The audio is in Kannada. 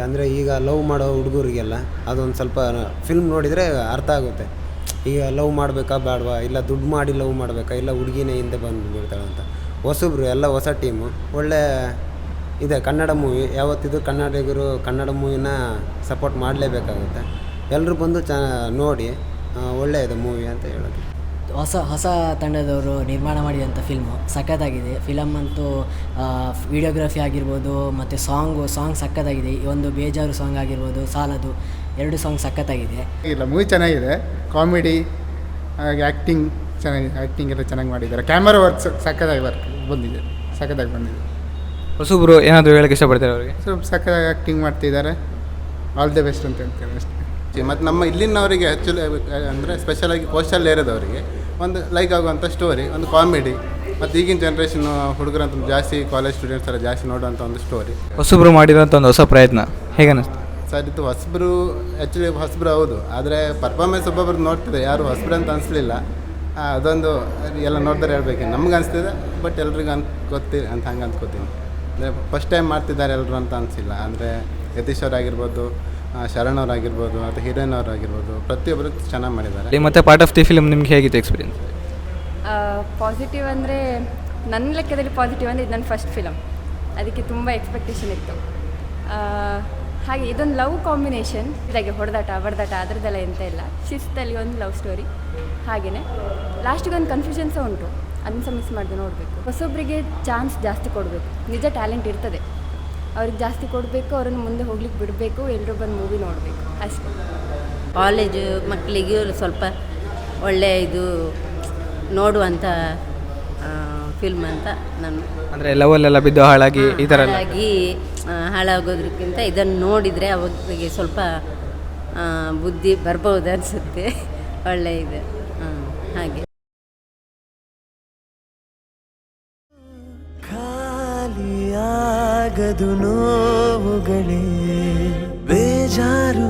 ಅಂದರೆ ಈಗ ಲವ್ ಮಾಡೋ ಹುಡುಗರಿಗೆಲ್ಲ ಅದೊಂದು ಸ್ವಲ್ಪ ಫಿಲ್ಮ್ ನೋಡಿದರೆ ಅರ್ಥ ಆಗುತ್ತೆ. ಈಗ ಲವ್ ಮಾಡಬೇಕಾ ಬೇಡವಾ, ಇಲ್ಲ ದುಡ್ಡು ಮಾಡಿ ಲವ್ ಮಾಡಬೇಕಾ, ಇಲ್ಲ ಹುಡುಗಿನೇ ಹಿಂದೆ ಬಂದು ಬಿಡ್ತಾಳೆ ಅಂತ. ಹೊಸಬ್ರು ಎಲ್ಲ ಹೊಸ ಟೀಮು ಒಳ್ಳೆ ಇದೆ. ಕನ್ನಡ ಮೂವಿ ಯಾವತ್ತಿದ್ರು ಕನ್ನಡಿಗರು ಕನ್ನಡ ಮೂವಿನ ಸಪೋರ್ಟ್ ಮಾಡಲೇಬೇಕಾಗುತ್ತೆ. ಎಲ್ಲರೂ ಬಂದು ನೋಡಿ ಒಳ್ಳೆಯ ಇದೆ ಮೂವಿ ಅಂತ ಹೇಳೋದು. ಹೊಸ ತಂಡದವರು ನಿರ್ಮಾಣ ಮಾಡಿದಂಥ ಫಿಲ್ಮು ಸಖತ್ತಾಗಿದೆ. ಫಿಲಮ್ ಅಂತೂ ವಿಡಿಯೋಗ್ರಫಿ ಆಗಿರ್ಬೋದು ಮತ್ತು ಸಾಂಗ್ ಸಖತ್ತಾಗಿದೆ. ಈ ಒಂದು ಬೇಜಾರು ಸಾಂಗ್ ಆಗಿರ್ಬೋದು, ಸಾಲದು 2 ಸಾಂಗ್ ಸಖತ್ತಾಗಿದೆ. ಇಲ್ಲ, ಮೂವಿ ಚೆನ್ನಾಗಿದೆ. ಕಾಮಿಡಿ ಹಾಗೆ ಆ್ಯಕ್ಟಿಂಗ್ ಚೆನ್ನಾಗಿದೆ. ಆ್ಯಕ್ಟಿಂಗ್ ಎಲ್ಲ ಚೆನ್ನಾಗಿ ಮಾಡಿದ್ದಾರೆ. ಕ್ಯಾಮರಾ ವರ್ಕ್ ಸಖತ್ತಾಗಿ ಬಂದಿದೆ. ಹೊಸಬ್ರು ಏನಾದರೂ ಹೇಳೋಕ್ಕೆ ಇಷ್ಟಪಡ್ತಾರೆ ಅವರಿಗೆ? ಸ್ವಲ್ಪ ಸಖತ್ತಾಗಿ ಆ್ಯಕ್ಟಿಂಗ್ ಮಾಡ್ತಿದ್ದಾರೆ. ಆಲ್ ದಿ ಬೆಸ್ಟ್ ಅಂತ ಹೇಳ್ತೇನೆ ಅಷ್ಟೇ. ಮತ್ತು ನಮ್ಮ ಇಲ್ಲಿನವರಿಗೆ ಆ್ಯಕ್ಚುಲಿ ಅಂದರೆ ಸ್ಪೆಷಲಾಗಿ ಕೋಸ್ಟಲ್ ಏರಿಯಾದವರಿಗೆ ಒಂದು ಲೈಕ್ ಆಗುವಂಥ ಸ್ಟೋರಿ, ಒಂದು ಕಾಮಿಡಿ, ಮತ್ತು ಈಗಿನ ಜನ್ರೇಷನ್ ಹುಡುಗರಂತ ಜಾಸ್ತಿ ಕಾಲೇಜ್ ಸ್ಟೂಡೆಂಟ್ಸ್ ಎಲ್ಲ ಜಾಸ್ತಿ ನೋಡುವಂಥ ಒಂದು ಸ್ಟೋರಿ. ಹೊಸಬ್ರು ಮಾಡಿರೋಂಥ ಒಂದು ಹೊಸ ಪ್ರಯತ್ನ ಹೇಗೆ ಅನ್ನಿಸ್ತು ಸರ್? ಇದು ಹೊಸಬ್ರು ಆ್ಯಕ್ಚುಲಿ ಹೊಸಬ್ರು ಹೌದು, ಆದರೆ ಪರ್ಫಾರ್ಮೆನ್ಸ್ ಒಬ್ಬೊಬ್ರು ನೋಡ್ತಿದೆ, ಯಾರು ಹೊಸಬ್ರು ಅಂತ ಅನಿಸ್ಲಿಲ್ಲ. ಅದೊಂದು ಎಲ್ಲ ನೋಡಿದ್ರೆ ಹೇಳ್ಬೇಕು, ನಮ್ಗೆ ಅನಿಸ್ತಿದೆ. ಬಟ್ ಎಲ್ರಿಗೂ ಗೊತ್ತಿ ಅಂತ ಹಂಗೆ ಅಂದ್ಕೋತೀನಿ. ಅಂದರೆ ಫಸ್ಟ್ ಟೈಮ್ ಮಾಡ್ತಿದ್ದಾರೆ ಎಲ್ಲರೂ ಅಂತ ಅನಿಸಿಲ್ಲ. ಅಂದರೆ ಯತೀಶ್ ಅವರಾಗಿರ್ಬೋದು, ಶರಣ್ ಅವರಾಗಿರ್ಬೋದು, ಮತ್ತು ಹೀರೋಯಿನ್ ಅವರಾಗಿರ್ಬೋದು, ಪ್ರತಿಯೊಬ್ಬರು ಚೆನ್ನಾಗಿ ಮಾಡಿದ್ದಾರೆ. ಮತ್ತು ಪಾರ್ಟ್ ಆಫ್ ದಿ ಫಿಲ್ಮ್ ನಿಮ್ಗೆ ಹೇಗಿತ್ತು ಎಕ್ಸ್ಪೀರಿಯನ್ಸ್? ಪಾಸಿಟಿವ್ ಅಂದರೆ ನನ್ನ ಲೆಕ್ಕದಲ್ಲಿ ಪಾಸಿಟಿವ್ ಅಂದರೆ ಇದು ನನ್ನ ಫಸ್ಟ್ ಫಿಲಮ್, ಅದಕ್ಕೆ ತುಂಬ ಎಕ್ಸ್ಪೆಕ್ಟೇಷನ್ ಇತ್ತು. ಹಾಗೆ ಇದೊಂದು ಲವ್ ಕಾಂಬಿನೇಷನ್, ಇದಾಗೆ ಹೊಡೆದಾಟ ಬಡ್ದಾಟ ಅದರದ್ದೆಲ್ಲ ಎಂತ ಇಲ್ಲ, ಶಿಸ್ತಲ್ಲಿ ಒಂದು ಲವ್ ಸ್ಟೋರಿ. ಹಾಗೆಯೇ ಲಾಸ್ಟಿಗೆ ಒಂದು ಕನ್ಫ್ಯೂಷನ್ ಸಹ ಉಂಟು, ಅದನ್ನು ಸಹ ಮಿಸ್ ಮಾಡಿದೆ ನೋಡಬೇಕು. ಹೊಸೊಬ್ಬರಿಗೆ ಚಾನ್ಸ್ ಜಾಸ್ತಿ ಕೊಡಬೇಕು. ನಿಜ ಟ್ಯಾಲೆಂಟ್ ಇರ್ತದೆ, ಅವ್ರಿಗೆ ಜಾಸ್ತಿ ಕೊಡಬೇಕು, ಅವರನ್ನು ಮುಂದೆ ಹೋಗ್ಲಿಕ್ಕೆ ಬಿಡಬೇಕು, ಎಲ್ಲರೂ ಬಂದು ಮೂವಿ ನೋಡಬೇಕು ಅಷ್ಟೇ. ಕಾಲೇಜು ಮಕ್ಕಳಿಗೆ ಸ್ವಲ್ಪ ಒಳ್ಳೆಯ ಇದು ನೋಡುವಂಥ ಫಿಲ್ಮ್ ಅಂತ ನಾನು. ಅಂದರೆ ಲವಲ್ಲೆಲ್ಲ ಬಿದ್ದು ಹಾಳಾಗಿ ಈ ಥರ ಹಾಳಾಗೋದ್ರಕ್ಕಿಂತ ಇದನ್ನು ನೋಡಿದರೆ ಅವರಿಗೆ ಸ್ವಲ್ಪ ಬುದ್ಧಿ ಬರ್ಬೋದು ಅನಿಸುತ್ತೆ. ಒಳ್ಳೆಯ ಇದೆ ಹಾಗೆ. ಖಾಲಿಯಾಗದು ನೋವುಗಳೇ ಬೇಜಾರು